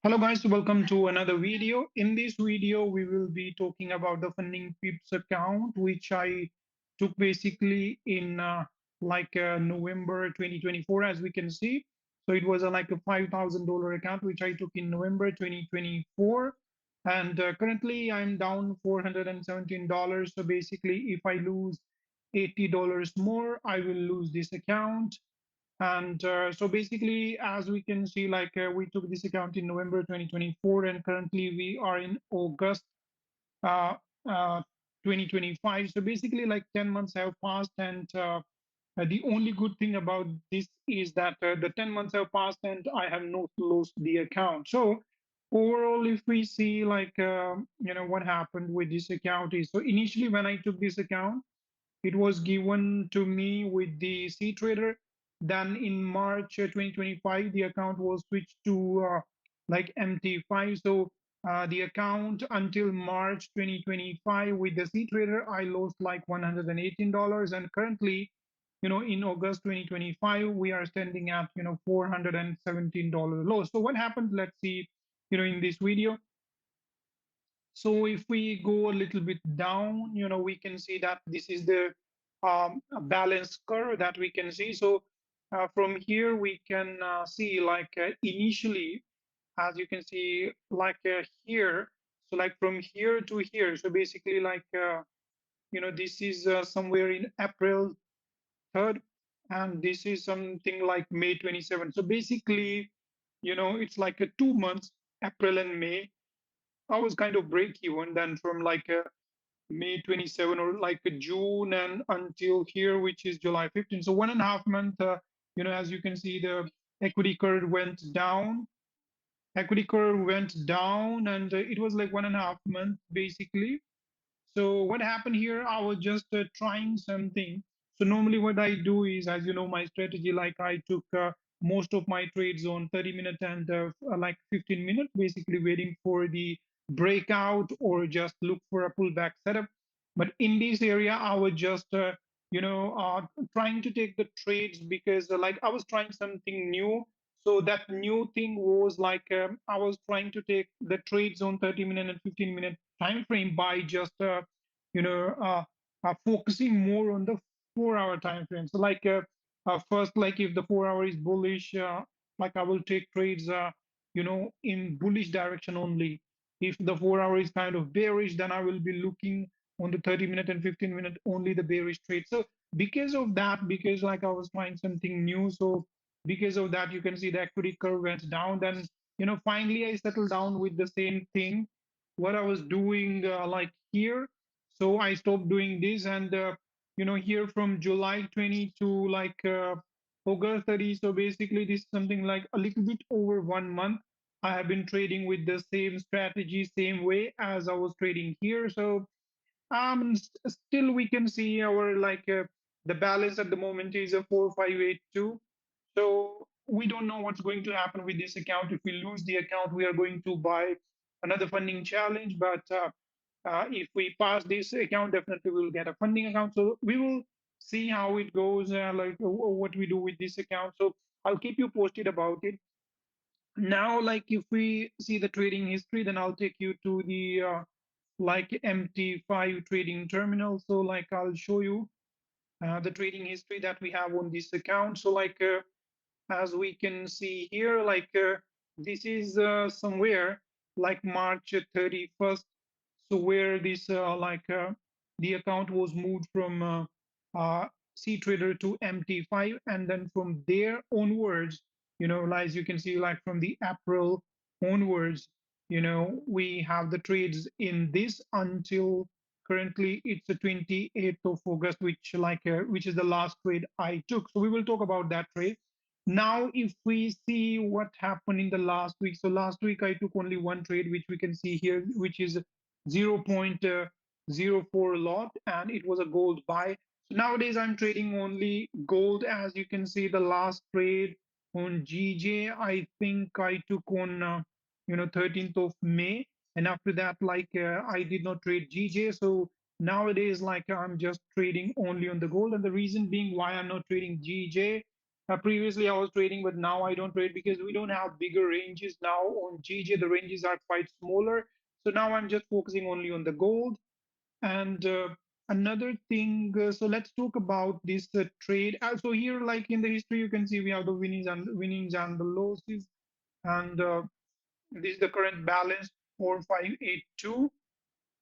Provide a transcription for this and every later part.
Hello guys, welcome to another video. In this video, we will be talking about the FundingPips account, which I took basically in November 2024, as we can see. So it was like a $5,000 account, which I took in November 2024. And currently I'm down $417. So basically, if I lose $80 more, I will lose this account. And so basically, as we can see, we took this account in November 2024, and currently we are in August uh, uh, 2025. So basically, like 10 months have passed, and the only good thing about this is that the 10 months have passed, and I have not lost the account. So overall, if we see what happened with this account is, so initially when I took this account, it was given to me with the C Trader. Then in March 2025, the account was switched to MT5. So the account until March 2025 with the C Trader, I lost like $118. And currently, in August 2025, we are standing at, $417 loss. So what happened? Let's see, in this video. So if we go a little bit down, we can see that this is the balance curve that we can see. So from here, we can see initially, as you can see, here. So like from here to here. So basically this is somewhere in April 3rd, and this is something like May 27th. So basically, it's like a 2 months, April and May. I was kind of break even. Then from May 27 or like June and until here, which is July 15. So 1.5 month, as you can see, the equity curve went down. Equity curve went down, and it was like 1.5 month basically. So what happened here? I was just trying something. So normally what I do is, as you know, my strategy, like I took most of my trades on 30 minutes and like 15 minutes, basically waiting for the breakout or just look for a pullback setup. But in this area, I was just, trying to take the trades because like I was trying something new. So that new thing was I was trying to take the trades on 30-minute and 15-minute time frame by just you know focusing more on the 4 hour time frame. So first, like if the 4 hour is bullish, like I will take trades in bullish direction only. If the 4 hour is kind of bearish, then I will be looking on the 30-minute and 15-minute only the bearish trade. So because of that, because like I was trying something new, so because of that, you can see the equity curve went down. Then finally I settled down with the same thing what I was doing like here. So I stopped doing this, and here from July 20 to August 30. So basically, this is something like a little bit over 1 month. I have been trading with the same strategy, same way as I was trading here. So still we can see our the balance at the moment is a 4582. So we don't know what's going to happen with this account. If we lose the account, we are going to buy another funding challenge. But if we pass this account, definitely we'll get a funding account. So we will see how it goes, what we do with this account. So I'll keep you posted about it. Now, like if we see the trading history, then I'll take you to the MT5 trading terminal. So I'll show you the trading history that we have on this account. So as we can see here, this is somewhere like March 31st. So where this the account was moved from C Trader to MT5, and then from there onwards, as you can see, like from the April onwards, we have the trades in this until currently it's the 28th of August, which is the last trade I took. So we will talk about that trade. Now, if we see what happened in the last week, so last week I took only one trade, which we can see here, which is 0.04 lot, and it was a gold buy. So nowadays I'm trading only gold. As you can see, the last trade on GJ, I think I took on 13th of May, and after that, I did not trade GJ. So nowadays, I'm just trading only on the gold, and the reason being why I'm not trading GJ Previously, I was trading, but now I don't trade because we don't have bigger ranges now on GJ. The ranges are quite smaller. So now I'm just focusing only on the gold. And another thing, so let's talk about this trade. So here, like in the history, you can see we have the winnings and the losses, and this is the current balance 4582,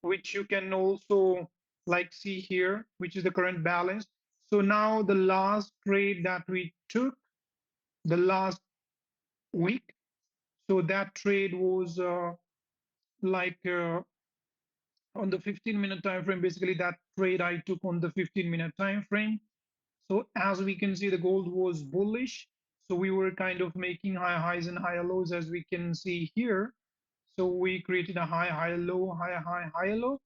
which you can also like see here, which is the current balance. So now the last trade that we took the last week, so that trade was like on the 15-minute time frame. Basically, that trade I took on the 15-minute time frame. So as we can see, the gold was bullish. So we were kind of making high highs and higher lows, as we can see here. So we created a high, high, low, high, high, high, low.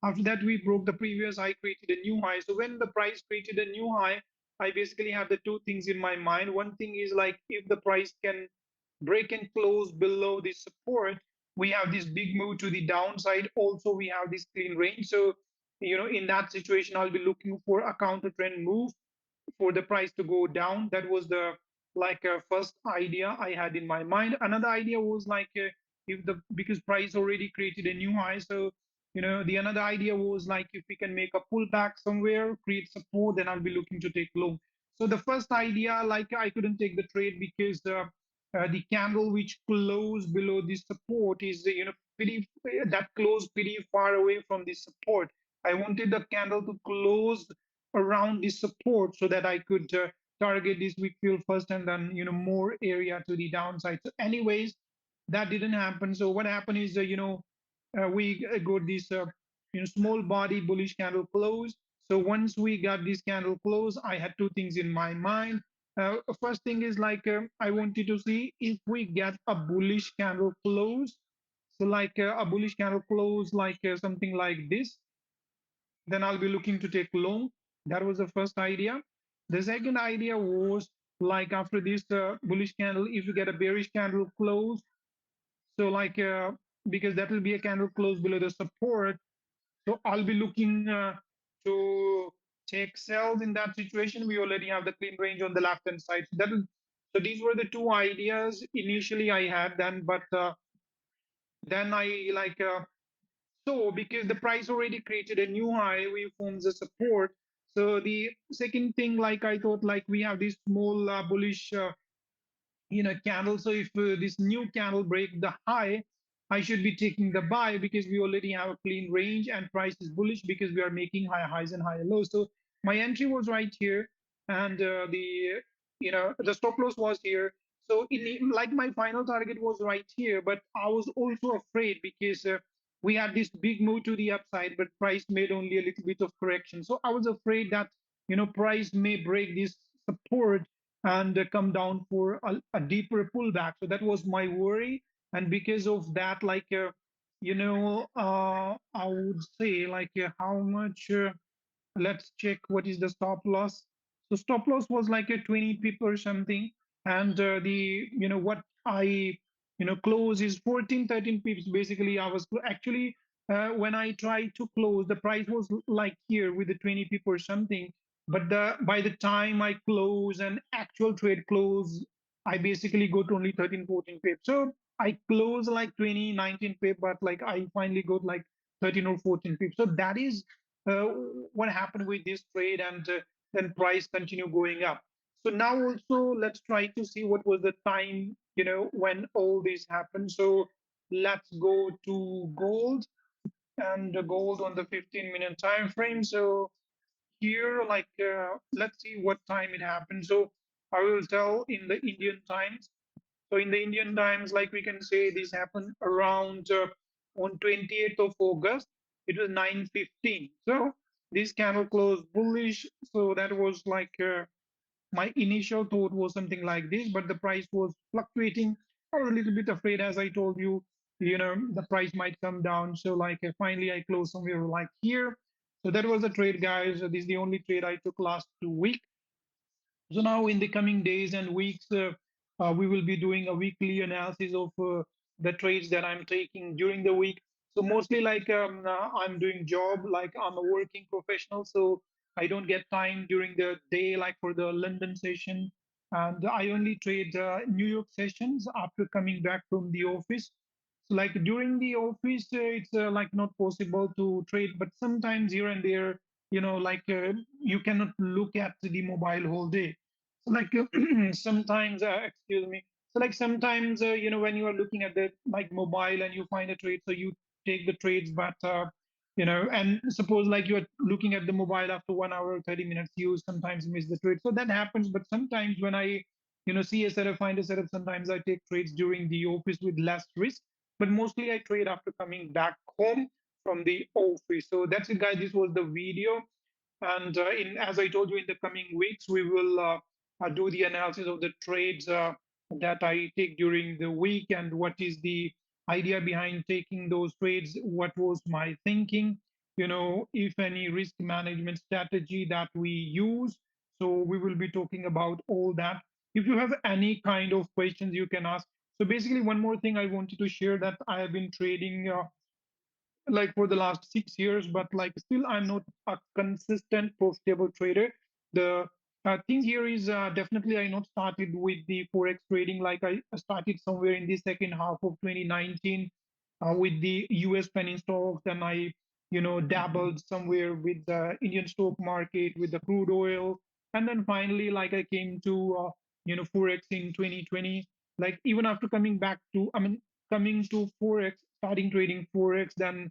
After that, we broke the previous high, created a new high. So when the price created a new high, I basically have the two things in my mind. One thing is like if the price can break and close below the support, we have this big move to the downside. Also, we have this clean range. So, in that situation, I'll be looking for a counter trend move for the price to go down. That was the like first idea I had in my mind. Another idea was like if the because price already created a new high, so the another idea was like if we can make a pullback somewhere, create support, then I'll be looking to take long. So the first idea, like I couldn't take the trade because the candle which closed below this support is pretty that closed pretty far away from the support. I wanted the candle to close around this support so that I could target this weak fill first and then more area to the downside. So anyways, that didn't happen. So what happened is we got this small body bullish candle close. So once we got this candle close, I had two things in my mind. First thing is like I wanted to see if we get a bullish candle close. So like a bullish candle close, like something like this, then I'll be looking to take long. That was the first idea. The second idea was like after this bullish candle, if you get a bearish candle close, so like because that will be a candle close below the support, so I'll be looking to take sells in that situation. We already have the clean range on the left hand side. So these were the two ideas initially I had then, but then I like so because the price already created a new high, we forms a support. So the second thing, like I thought, like we have this small bullish, candle. So if this new candle break the high, I should be taking the buy because we already have a clean range and price is bullish because we are making higher highs and higher lows. So my entry was right here, and the stop loss was here. So like my final target was right here, but I was also afraid because we had this big move to the upside, but price made only a little bit of correction. So I was afraid that price may break this support and come down for a deeper pullback. So that was my worry, and because of that, like I would say like how much. Let's check what is the stop loss. So stop loss was like a 20 pip or something, and the what I close is 14 13 pips. Basically, I was actually when I tried to close, the price was like here with the 20 pip or something. But by the time I close and actual trade close, I basically got only 13 14 pip. So I close like 20 19 pip, but like I finally got like 13 or 14 pips. So that is uh, what happened with this trade, and then price continue going up. So now also let's try to see what was the time when all this happened. So let's go to gold, and the gold on the 15-minute time frame. So here, like let's see what time it happened. So I will tell in the Indian times. So in the Indian times, like we can say this happened around on 28th of August. It was 9:15. So this candle closed bullish. So that was like my initial thought was something like this, but the price was fluctuating. I was a little bit afraid, as I told you, the price might come down. So like finally I closed somewhere like here. So that was the trade, guys. This is the only trade I took last 2 weeks. So now in the coming days and weeks, we will be doing a weekly analysis of the trades that I'm taking during the week. So mostly like I'm doing job, like I'm a working professional, so I don't get time during the day, like for the London session. and I only trade New York sessions after coming back from the office. So like during the office, it's like not possible to trade, but sometimes here and there, like you cannot look at the mobile whole day. So like sometimes, excuse me. So like sometimes, when you are looking at the like mobile and you find a trade, so you take the trades, but and suppose like you're looking at the mobile after 1 hour, 30 minutes, you sometimes miss the trade. So that happens. But sometimes when I, see a setup, find a setup, sometimes I take trades during the office with less risk. But mostly I trade after coming back home from the office. So that's it, guys. This was the video. And as I told you, in the coming weeks, we will do the analysis of the trades that I take during the week and what is the idea behind taking those trades, what was my thinking, if any risk management strategy that we use. So we will be talking about all that. If you have any kind of questions, you can ask. So basically, one more thing I wanted to share, that I have been trading like for the last 6 years, but like still I'm not a consistent profitable trader. The thing here is definitely I not started with the forex trading. Like I started somewhere in the second half of 2019 with the US penny stocks, and I dabbled somewhere with the Indian stock market, with the crude oil, and then finally like I came to forex in 2020. Like even after coming back to, I mean, coming to forex, starting trading forex, then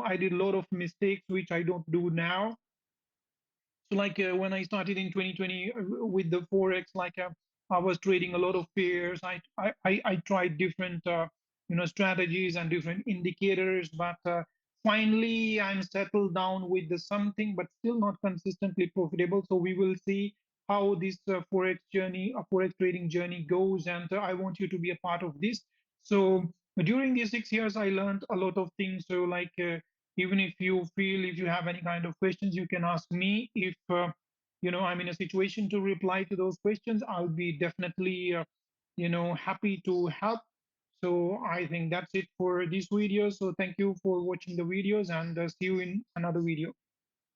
I did a lot of mistakes which I don't do now. So like when I started in 2020 with the forex, like I was trading a lot of pairs. I tried different strategies and different indicators, but finally I'm settled down with the something, but still not consistently profitable. So we will see how this forex journey, forex trading journey goes, and I want you to be a part of this. So during these 6 years, I learned a lot of things. So like. Even if you feel, if you have any kind of questions, you can ask me. If I'm in a situation to reply to those questions, I'll be definitely happy to help. So I think that's it for this video. So thank you for watching the videos, and see you in another video.